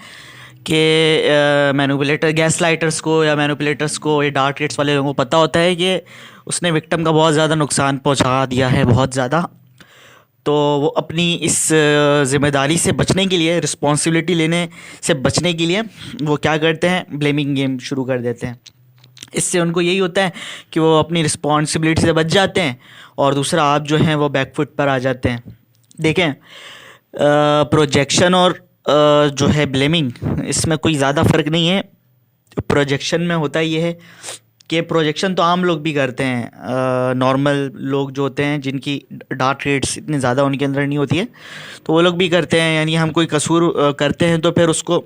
कि मैनिपुलेटर गैस लाइटर्स को या मैनिपुलेटर्स को, ये डार्क ट्रेड्स वाले लोगों को पता होता है कि उसने विक्टिम का बहुत ज़्यादा नुकसान पहुंचा दिया है, बहुत ज़्यादा। तो वो अपनी इस ज़िम्मेदारी से बचने के लिए, रिस्पॉन्सिबिलिटी लेने से बचने के लिए वो क्या करते हैं, ब्लेमिंग गेम शुरू कर देते हैं। इससे उनको यही होता है कि वो अपनी रिस्पॉन्सिबिलिटी से बच जाते हैं, और दूसरा आप जो हैं वो बैकफुट पर आ जाते हैं। देखें, प्रोजेक्शन और जो है ब्लेमिंग, इसमें कोई ज़्यादा फ़र्क नहीं है। प्रोजेक्शन में होता ये है कि प्रोजेक्शन तो आम लोग भी करते हैं, नॉर्मल लोग जो होते हैं जिनकी डार्क ट्रेड्स इतनी ज़्यादा उनके अंदर नहीं होती है, तो वो लोग भी करते हैं। यानी हम कोई कसूर करते हैं तो फिर उसको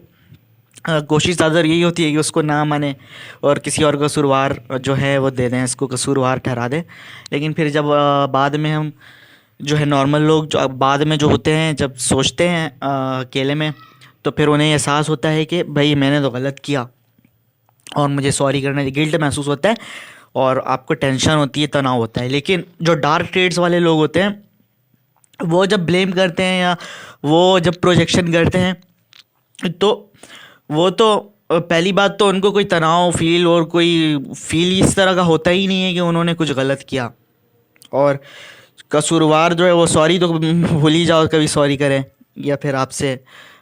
कोशिश ज़्यादा यही होती है कि उसको ना माने और किसी और कसूरवार जो है वो दे दें, इसको कसूरवार ठहरा दें। लेकिन फिर जब बाद में हम जो है नॉर्मल लोग जो बाद में जो होते हैं, जब सोचते हैं अकेले में, तो फिर उन्हें एहसास होता है कि भाई मैंने तो गलत किया और मुझे सॉरी करना चाहिए। गिल्ट महसूस होता है और आपको टेंशन होती है, तनाव होता है। लेकिन जो डार्क ट्रेड्स वाले लोग होते हैं वो जब ब्लेम करते हैं या वो जब प्रोजेक्शन करते हैं, तो वो तो पहली बात तो उनको कोई तनाव फील और कोई फील इस तरह का होता ही नहीं है कि उन्होंने कुछ गलत किया। और कसूरवार जो है वो सॉरी तो भूल ही जाओ, कभी सॉरी करें या फिर आपसे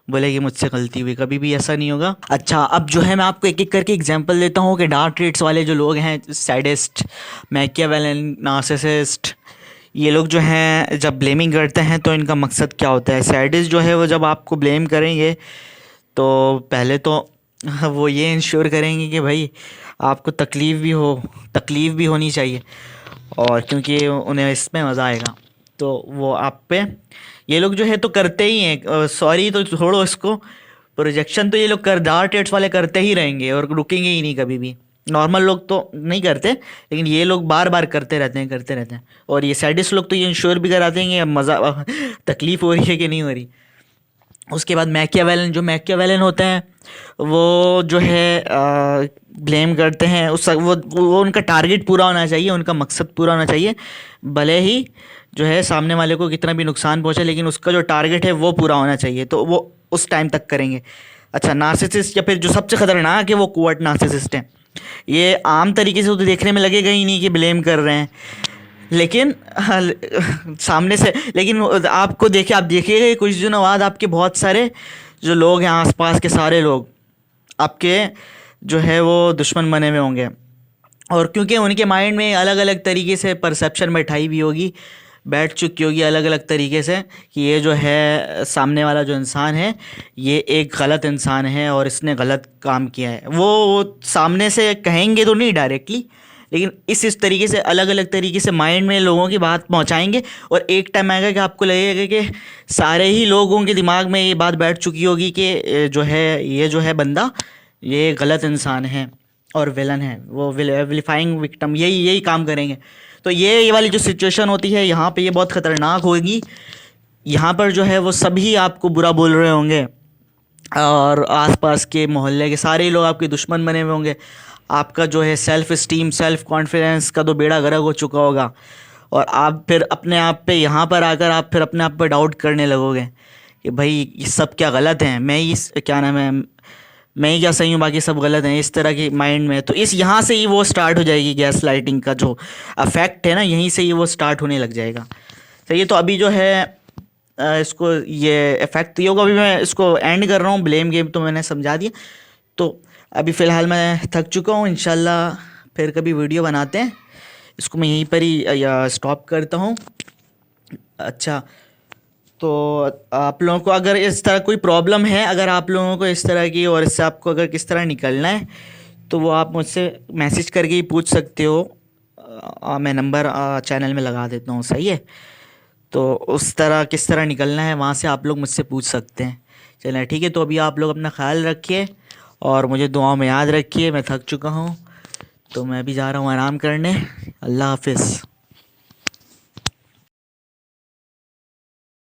बोले कि मुझसे गलती हुई, कभी भी ऐसा नहीं होगा। अच्छा, अब जो है मैं आपको एक एक करके एग्जांपल देता हूँ कि डार्क ट्रेड्स वाले जो लोग हैं, सैडिस्ट, मैकियावेलियन, नार्सिसिस्ट, ये लोग जो हैं जब ब्लेमिंग करते हैं तो इनका मकसद क्या होता है। सैडिस्ट जो है वो जब आपको ब्लेम करेंगे तो पहले तो वो ये इंश्योर करेंगे कि भाई आपको तकलीफ़ भी होनी चाहिए, और क्योंकि उन्हें इसमें मज़ा आएगा तो वो आप पे ये लोग जो है तो करते ही हैं। सॉरी तो छोड़ो, इसको प्रोजेक्शन तो ये लोग डार्क ट्रेड्स वाले करते ही रहेंगे और रुकेंगे ही नहीं कभी भी। नॉर्मल लोग तो नहीं करते, लेकिन ये लोग बार बार करते रहते हैं। और ये सैडिस्ट लोग तो ये इंश्योर भी कराते हैं कि मज़ा तकलीफ़ हो रही है कि नहीं हो रही। उसके बाद मैकियावेलियन होते हैं, वो जो है ब्लेम करते हैं वो उनका टारगेट पूरा होना चाहिए, उनका मकसद पूरा होना चाहिए, भले ही जो है सामने वाले को कितना भी नुकसान पहुंचे, लेकिन उसका जो टारगेट है वो पूरा होना चाहिए, तो वो उस टाइम तक करेंगे। अच्छा, नार्सिसिस्ट या फिर जो सबसे ख़तरनाक है वो कोवर्ट नार्सिसिस्ट हैं। ये आम तरीके से तो देखने में लगेगा ही नहीं कि ब्लेम कर रहे हैं, लेकिन सामने से, लेकिन आपको देखिए, आप देखिएगा कुछ दिनों बाद आपके बहुत सारे जो लोग हैं आसपास के सारे लोग आपके जो है वो दुश्मन बने हुए होंगे। और क्योंकि उनके माइंड में अलग अलग तरीके से परसेप्शन बैठाई भी होगी, बैठ चुकी होगी अलग अलग तरीके से कि ये जो है सामने वाला जो इंसान है ये एक गलत इंसान है और इसने गलत काम किया है। वो सामने से कहेंगे तो नहीं डायरेक्टली, लेकिन इस तरीके से अलग अलग तरीके से माइंड में लोगों की बात पहुंचाएंगे। और एक टाइम आएगा कि आपको लगेगा कि सारे ही लोगों के दिमाग में ये बात बैठ चुकी होगी कि जो है ये जो है बंदा ये गलत इंसान है और विलन है, वो विलिफाइंग विक्टिम, यही काम करेंगे। तो ये वाली जो सिचुएशन होती है यहाँ पे ये बहुत ख़तरनाक होगी। यहाँ पर जो है वो सभी आपको बुरा बोल रहे होंगे और आसपास के मोहल्ले के सारे लोग आपके दुश्मन बने हुए होंगे। आपका जो है सेल्फ़ इस्टीम, सेल्फ़ कॉन्फिडेंस का तो बेड़ा गर्क हो चुका होगा और आप फिर अपने आप पे यहाँ पर आकर आप फिर अपने आप पे डाउट करने लगोगे कि भाई ये सब क्या गलत हैं, मैं ही क्या नाम है, मैं ही क्या सही हूँ, बाकी सब गलत हैं, इस तरह की माइंड में। तो इस यहाँ से ही वो स्टार्ट हो जाएगी, गैस लाइटिंग का जो अफेक्ट है ना, यहीं से ही वो स्टार्ट होने लग जाएगा। सही है, तो अभी जो है इसको ये इफेक्ट ये होगा। अभी मैं इसको एंड कर रहा हूँ, ब्लेम गेम तो मैंने समझा दिया। तो अभी फ़िलहाल मैं थक चुका हूँ, इंशाल्लाह फिर कभी वीडियो बनाते हैं। इसको मैं यहीं पर ही स्टॉप करता हूँ। अच्छा, तो आप लोगों को अगर इस तरह कोई प्रॉब्लम है, अगर आप लोगों को इस तरह की, और इससे आपको अगर किस तरह निकलना है, तो वो आप मुझसे मैसेज करके ही पूछ सकते हो। मैं नंबर चैनल में लगा देता हूँ, सही है। तो उस तरह किस तरह निकलना है वहाँ से आप लोग मुझसे पूछ सकते हैं। चलें ठीक है, तो अभी आप लोग अपना ख्याल रखिए और मुझे दुआओं में याद रखिए। मैं थक चुका हूँ तो मैं भी जा रहा हूँ आराम करने। अल्लाह हाफिज़।